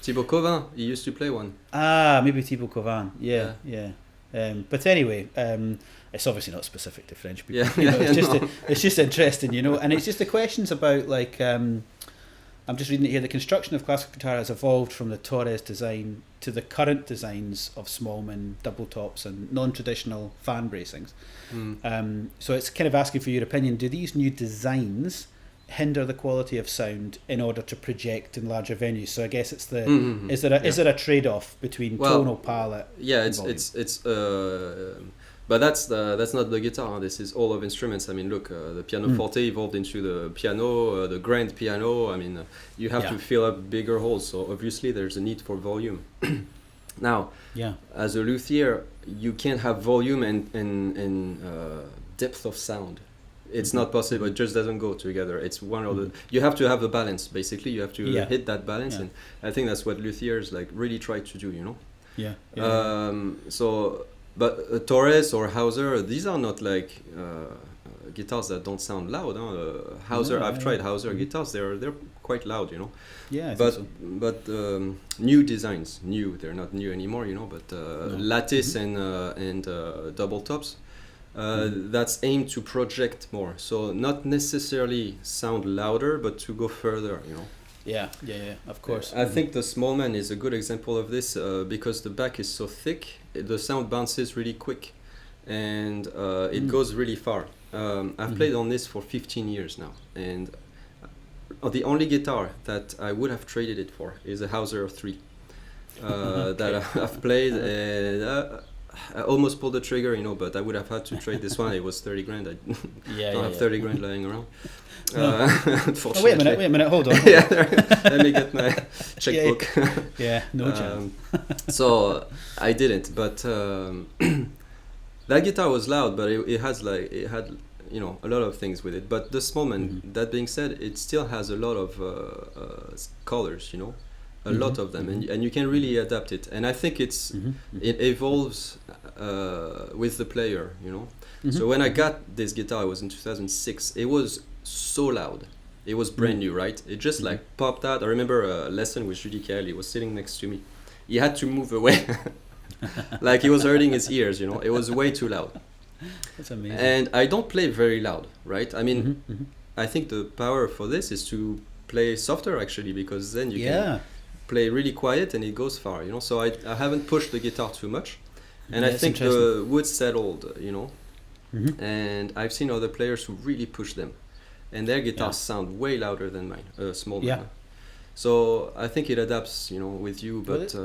B: Thibaut Covin, he used to play one.
A: Maybe Thibaut Covin. Yeah. But anyway, it's obviously not specific to French people. It's just interesting, and it's just the questions about like. I'm just reading it here. The construction of classical guitar has evolved from the Torres design to the current designs of Smallman, double tops, and non-traditional fan bracings. So it's kind of asking for your opinion. Do these new designs hinder the quality of sound in order to project in larger venues? So I guess it's the is there a trade-off between tonal palette?
B: Yeah, it's but that's not the guitar. Huh? This is all of instruments. I mean, look, the pianoforte evolved into the piano, the grand piano. I mean, you have to fill up bigger holes. So obviously, there's a need for volume. Now, as a luthier, you can't have volume and depth of sound. It's not possible. It just doesn't go together. It's one of the. You have to have the balance. Basically, you have to hit that balance, and I think that's what luthiers like really try to do. But Torres or Hauser, these are not like guitars that don't sound loud. Hauser, I've tried Hauser guitars. They're quite loud,
A: Yeah,
B: but new designs, they're not new anymore, But lattice and double tops, that's aimed to project more. So not necessarily sound louder, but to go further,
A: Yeah, of course.
B: I think the Smallman is a good example of this because the back is so thick, the sound bounces really quick, and it goes really far. I've played on this for 15 years now, and the only guitar that I would have traded it for is a Hauser 3 that I've played, and I almost pulled the trigger, but I would have had to trade this one. It was 30 grand. I don't have 30 grand lying around.
A: Unfortunately. Wait a minute, hold on.
B: Let me get my checkbook.
A: No chance.
B: So I didn't, but that guitar was loud, but it had a lot of things with it. But the Smallman, that being said, it still has a lot of colors, a lot of them, and you can really adapt it. And I think it evolves with the player, So when I got this guitar, it was in 2006. It was so loud. It was brand new, right? It just like popped out. I remember a lesson with Judy Kelly. He was sitting next to me. He had to move away, like he was hurting his ears. It was way too loud.
A: That's amazing.
B: And I don't play very loud, right? I mean, I think the power for this is to play softer actually, because then you can play really quiet and it goes far. So I haven't pushed the guitar too much, and I think the wood settled. And I've seen other players who really push them. And their guitars sound way louder than mine, Smallman. So I think it adapts, with you. But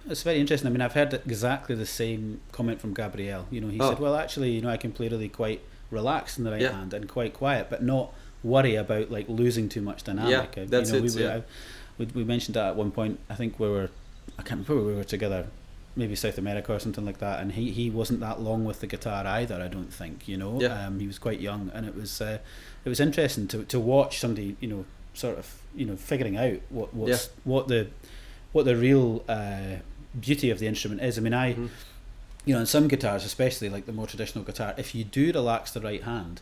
A: it's very interesting. I mean, I've heard exactly the same comment from Gabriel. He said, "Well, actually, I can play really quite relaxed in the right hand and quite quiet, but not worry about like losing too much dynamic."
B: Yeah, that's it.
A: We mentioned that at one point. I think I can't remember where we were together. Maybe South America or something like that, and he wasn't that long with the guitar either. I don't think, he was quite young, and it was interesting to watch somebody sort of figuring out what the real beauty of the instrument is. I mean, in some guitars, especially like the more traditional guitar, if you do relax the right hand,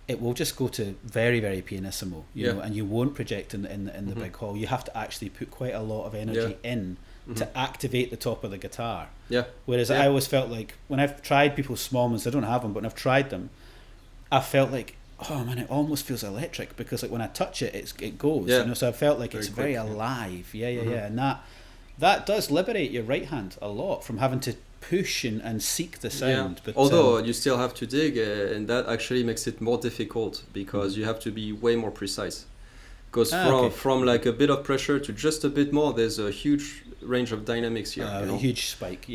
A: it will just go to very, very pianissimo, and you won't project in the big hall. You have to actually put quite a lot of energy in to activate the top of the guitar. Whereas I always felt like when I've tried people's Smallmans, I don't have them, but when I've tried them, I felt like, oh man, it almost feels electric, because like when I touch it, it goes. So I felt like it's very alive. And that does liberate your right hand a lot from having to push and seek the sound. But
B: although you still have to dig, and that actually makes it more difficult, because you have to be way more precise. Because from like a bit of pressure to just a bit more, there's a huge range of dynamics here.
A: A huge spike.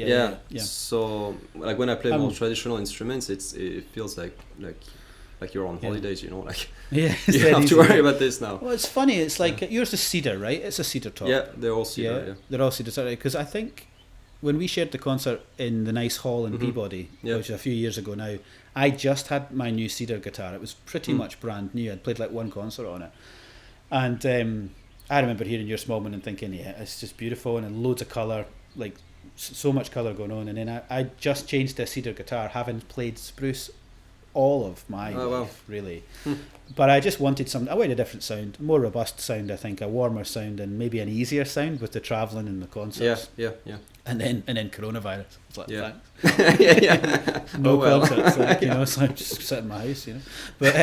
B: So like when I play more traditional instruments, it feels like you're on holidays, like you have to worry about this now.
A: Well, it's funny. It's like yours is cedar, right? It's a cedar top.
B: Yeah, they're all cedar.
A: They're all cedar, because I think when we shared the concert in the nice hall in Peabody, which is a few years ago now, I just had my new Cedar guitar. It was pretty much brand new. I'd played like one concert on it, and I remember hearing your Smallman and thinking, yeah, it's just beautiful, and loads of colour, like so much colour going on. And then I just changed to a Cedar guitar, having played spruce all of my life, really. But I just wanted I wanted a different sound, a more robust sound, I think, a warmer sound, and maybe an easier sound with the travelling and the concerts.
B: Yeah.
A: And then coronavirus. It's like,
B: thanks.
A: No concerts, like, you know, so I'm just sitting in my house, you know. But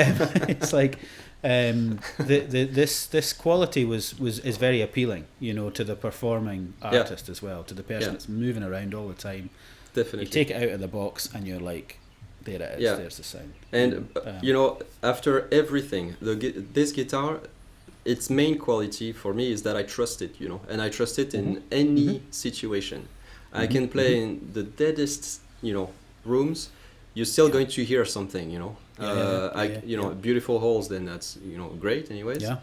A: it's like this quality is very appealing, you know, to the performing artist as well, to the person that's moving around all the time.
B: Definitely.
A: You take it out of the box and you're like, there it is, there's the sound.
B: And you know, after everything, this guitar, its main quality for me is that I trust it, you know, and I trust it in any situation. I can play in the deadest, you know, rooms. You're still going to hear something, you know. You know, beautiful holes. Then that's, you know, great, anyways. Yeah.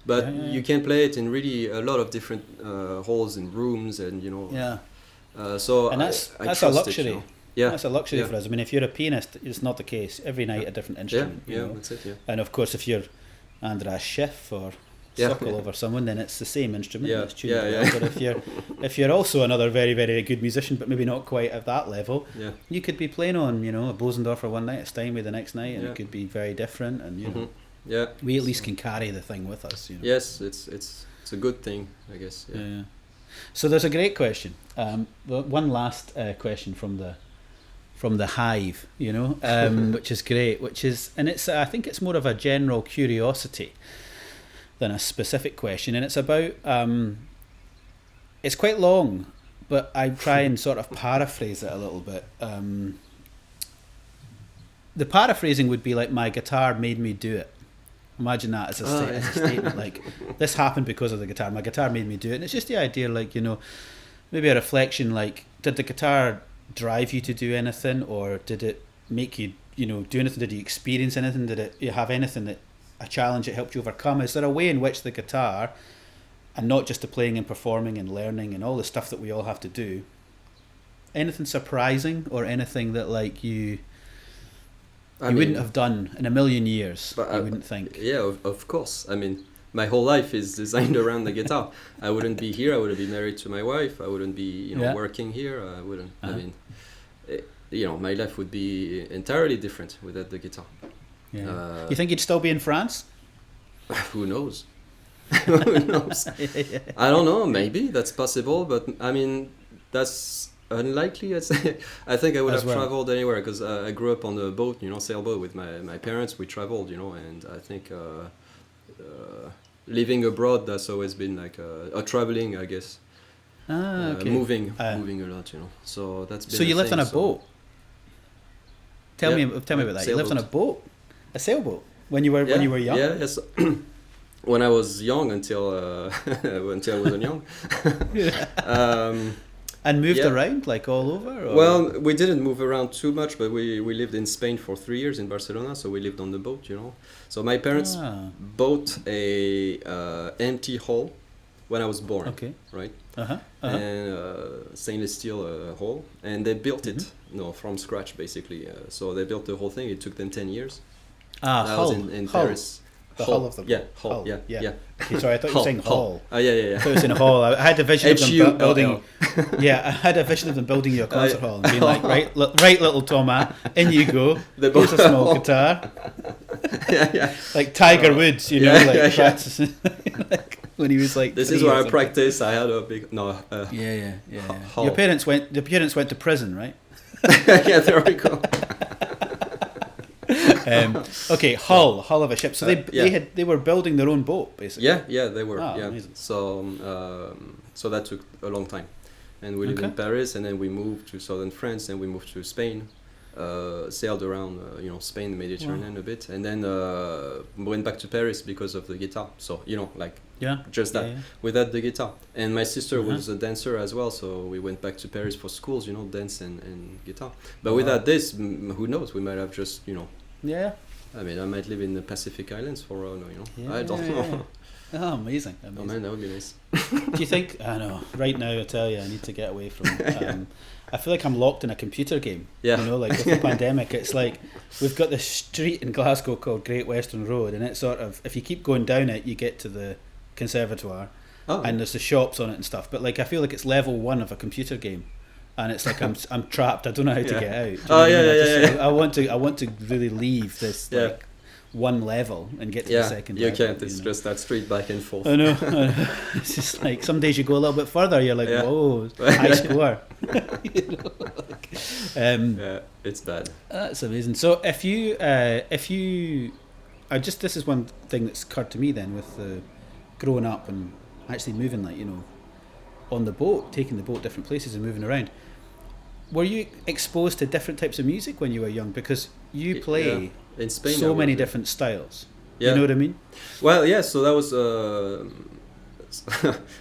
B: But you can play it in really a lot of different holes in rooms, and you know. Yeah. So
A: and that's
B: a
A: luxury.
B: It, you know? Yeah,
A: that's a luxury for us. I mean, if you're a pianist, it's not the case. Every night a different instrument. You know?
B: That's it. Yeah.
A: And of course, if you're Andras Schiff or Sokol or someone, then it's the same instrument. It's tuned well. But if you're also another very, very good musician, but maybe not quite at that level, you could be playing on, you know, a Bosendorfer one night, a Steinway the next night, and it could be very different. And you know, we at least can carry the thing with us. You know?
B: Yes, it's a good thing, I guess. Yeah.
A: So there's a great question. One last question from the hive, you know, which is great. And it's I think it's more of a general curiosity than a specific question, and it's about it's quite long, but I try and sort of paraphrase it a little bit. The paraphrasing would be like, my guitar made me do it. Imagine that as a statement, like, this happened because of the guitar, my guitar made me do it. And it's just the idea, like, you know, maybe a reflection, like, did the guitar drive you to do anything, or did it make you, you know, do anything? Did you experience anything? Did you have anything, that a challenge that helped you overcome? Is there a way in which the guitar, and not just the playing and performing and learning and all the stuff that we all have to do, anything surprising, or anything that, like, you wouldn't have done in a million years? But I wouldn't think.
B: Yeah, of course. I mean, my whole life is designed around the guitar. I wouldn't be here. I wouldn't be married to my wife. I wouldn't be, you know, working here. I wouldn't. I mean, you know, my life would be entirely different without the guitar.
A: Yeah. You think you'd still be in France?
B: Who knows? Who knows? I don't know. Maybe that's possible, but I mean, that's unlikely. I think I would have traveled anywhere, because I grew up on a boat, you know, sailboat with my parents. We traveled, you know, and I think living abroad, that's always been like traveling, I guess. Moving a lot, you know. So that's been.
A: So you lived on a boat. Tell me about that. You lived on a boat, a sailboat, when you were young.
B: Yeah. Yes. When I was young, until I wasn't young.
A: And moved around, like, all over? Or?
B: Well, we didn't move around too much, but we lived in Spain for 3 years, in Barcelona, so we lived on the boat, you know. So my parents bought a empty hall when I was born, right? And stainless steel hall, and they built it, from scratch, basically. So they built the whole thing. It took them 10 years.
A: I
B: was in Paris.
A: The hull of the
B: hull. Yeah.
A: Okay, sorry, I thought you were saying hall.
B: Oh, yeah.
A: I thought you were saying hall. I had a vision of them building. I had a vision of them building you a concert hall and being like, right, little Thomas, in you go. Here's a small guitar. Like Tiger Woods, you know, practicing. Like, when he was like.
B: This is where I practice. I had a big
A: Hall. Your parents went to prison, right?
B: Yeah, there we go.
A: Hull of a ship. So they were building their own boat, basically.
B: Yeah, they were.
A: Amazing.
B: So that took a long time, and we lived in Paris, and then we moved to southern France, and we moved to Spain, sailed around, Spain, the Mediterranean a bit, and then went back to Paris because of the guitar. So without the guitar. And my sister was a dancer as well, so we went back to Paris for schools, dance and guitar. But without this, who knows? We might have just, I mean, I might live in the Pacific Islands for all I know, you know.
A: Yeah,
B: I don't know.
A: Oh, amazing.
B: Oh man, that would be nice.
A: Do you think? I know. Right now, I tell you, I need to get away from. I feel like I'm locked in a computer game.
B: Yeah.
A: You know, like with the pandemic, it's like we've got this street in Glasgow called Great Western Road, and it's sort of, if you keep going down it, you get to the Conservatoire, and there's the shops on it and stuff. But like, I feel like it's level 1 of a computer game, and it's like I'm trapped. I don't know how to get out. Do you know what I mean? I want to really leave this like one level and get to the second level.
B: You can't, it's just that street back and forth.
A: I know. It's just like some days you go a little bit further, you're like, whoa, high score. You know, like,
B: yeah, it's bad.
A: That's amazing. So if you this is one thing that's occurred to me then with growing up and actually moving, like, you know, on the boat, taking the boat different places and moving around. Were you exposed to different types of music when you were young? Because you play
B: in Spain,
A: so many different styles.
B: Yeah.
A: You know what I mean?
B: Well, yeah, so that was...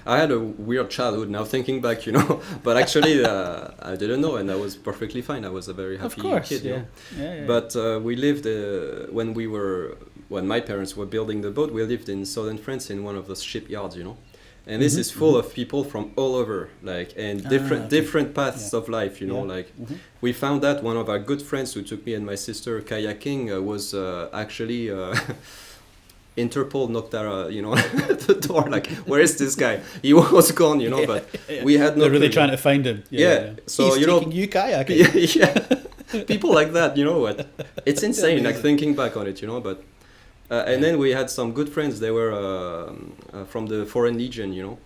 B: I had a weird childhood now thinking back, you know. But actually, I didn't know, and I was perfectly fine. I was a very happy kid, you know.
A: Yeah.
B: But we lived, when my parents were building the boat, we lived in southern France in one of those shipyards, you know. And this is full of people from all over, like, and different paths of life, you know, like, we found that one of our good friends who took me and my sister kayaking was actually Interpol knocked at, you know, at the door, like, where is this guy? He was gone, you know, but we had no.
A: They're really trying to find him.
B: So
A: he's
B: you know,
A: you kayaking.
B: Yeah, people like that, you know what? It's insane, like thinking back on it, you know, but. And then we had some good friends. They were from the Foreign Legion, you know,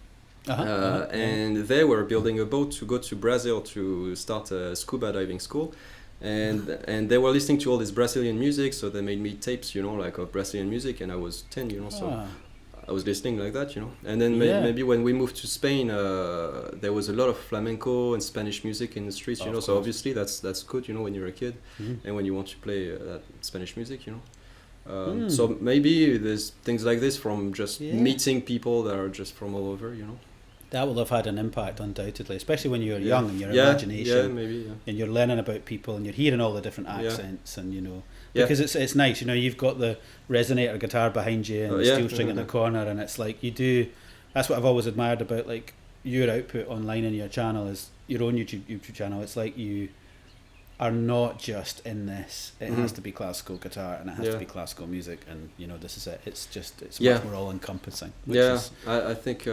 B: and they were building a boat to go to Brazil to start a scuba diving school, and they were listening to all this Brazilian music. So they made me tapes, you know, like of Brazilian music, and I was 10, you know, so I was listening like that, you know. And then maybe when we moved to Spain, there was a lot of flamenco and Spanish music in the streets, you know. So obviously that's good, you know, when you're a kid and when you want to play that Spanish music, you know. So maybe there's things like this from just meeting people that are just from all over, you know.
A: That will have had an impact, undoubtedly, especially when you're young and your imagination, and you're learning about people and you're hearing all the different accents and, you know, because it's nice, you know, you've got the resonator guitar behind you and the steel string in the corner, and it's like that's what I've always admired about like your output online in your channel, is your own YouTube channel. It's like you are not just in this, it has to be classical guitar and it has to be classical music, and you know, this is it, it's much more all encompassing,
B: I think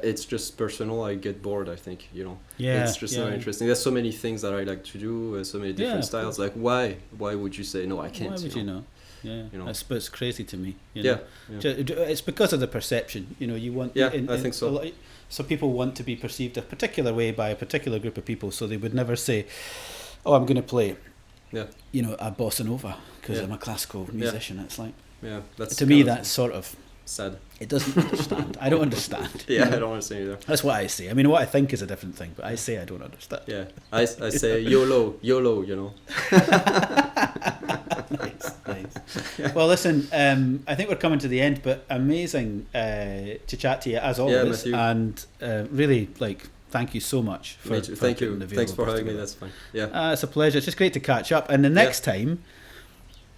B: it's just personal. I get bored, I think, you know. It's just so interesting. There's so many things that I like to do, so many different styles. Like why would you say no, I can't?
A: Why would you know? Yeah, you know, it's crazy to me, you know? It's because of the perception, you know. You want I think so. So people want to be perceived a particular way by a particular group of people, so they would never say, oh, I'm going to play you know, a bossa nova because I'm a classical musician. It's like,
B: that's
A: to me, that's sort of
B: sad.
A: It doesn't understand. I don't understand.
B: I don't understand either.
A: That's what I say. I mean, what I think is a different thing, but I say I don't understand.
B: I say YOLO, you know.
A: Nice. Well, listen, I think we're coming to the end, but amazing to chat to you as always, and really, like, thank you so much for
B: thank you. Thanks for having me. That's fine.
A: It's a pleasure. It's just great to catch up. And the next time,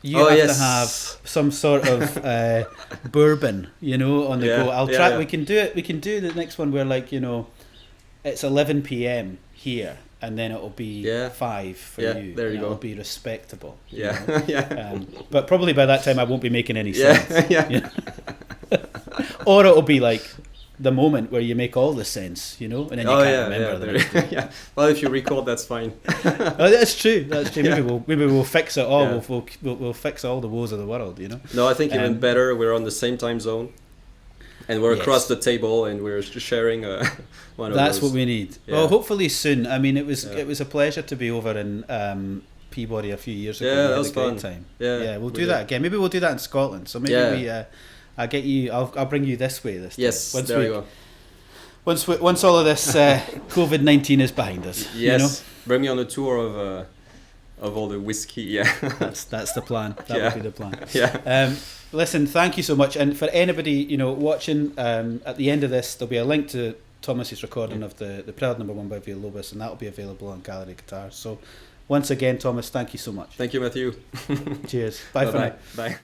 A: you have to have some sort of bourbon, you know, on the go. I'll try. We can do it. We can do the next one where, like, you know, it's 11 p.m. here, and then it'll be 5 for you. There you go. It'll be respectable. But probably by that time I won't be making any sense. Or it'll be like the moment where you make all the sense, you know, and then you can't remember them.
B: Well, if you record, that's fine.
A: That's true. Maybe we'll fix it all. We'll fix all the woes of the world, you know.
B: No, I think even better. We're on the same time zone, and we're across the table, and we're sharing one of those.
A: That's what we need. Well, hopefully soon. I mean, it was a pleasure to be over in Peabody a few years ago.
B: Yeah, that was fun.
A: Time. We'll do that again. Maybe we'll do that in Scotland. So maybe I'll get you. I'll bring you this way this time.
B: Yes, there we go.
A: Once all of this COVID-19 is behind us.
B: Yes,
A: you know?
B: Bring me on a tour of all the whiskey. Yeah,
A: that's the plan. That would be the plan. Listen, thank you so much. And for anybody, you know, watching, at the end of this, there'll be a link to Thomas's recording of the Prelude No. 1 by Villa-Lobos, and that'll be available on Gallery Guitars. So Once again, Thomas, thank you so much.
B: Thank you, Matthew.
A: Cheers. Bye for now.
B: Bye.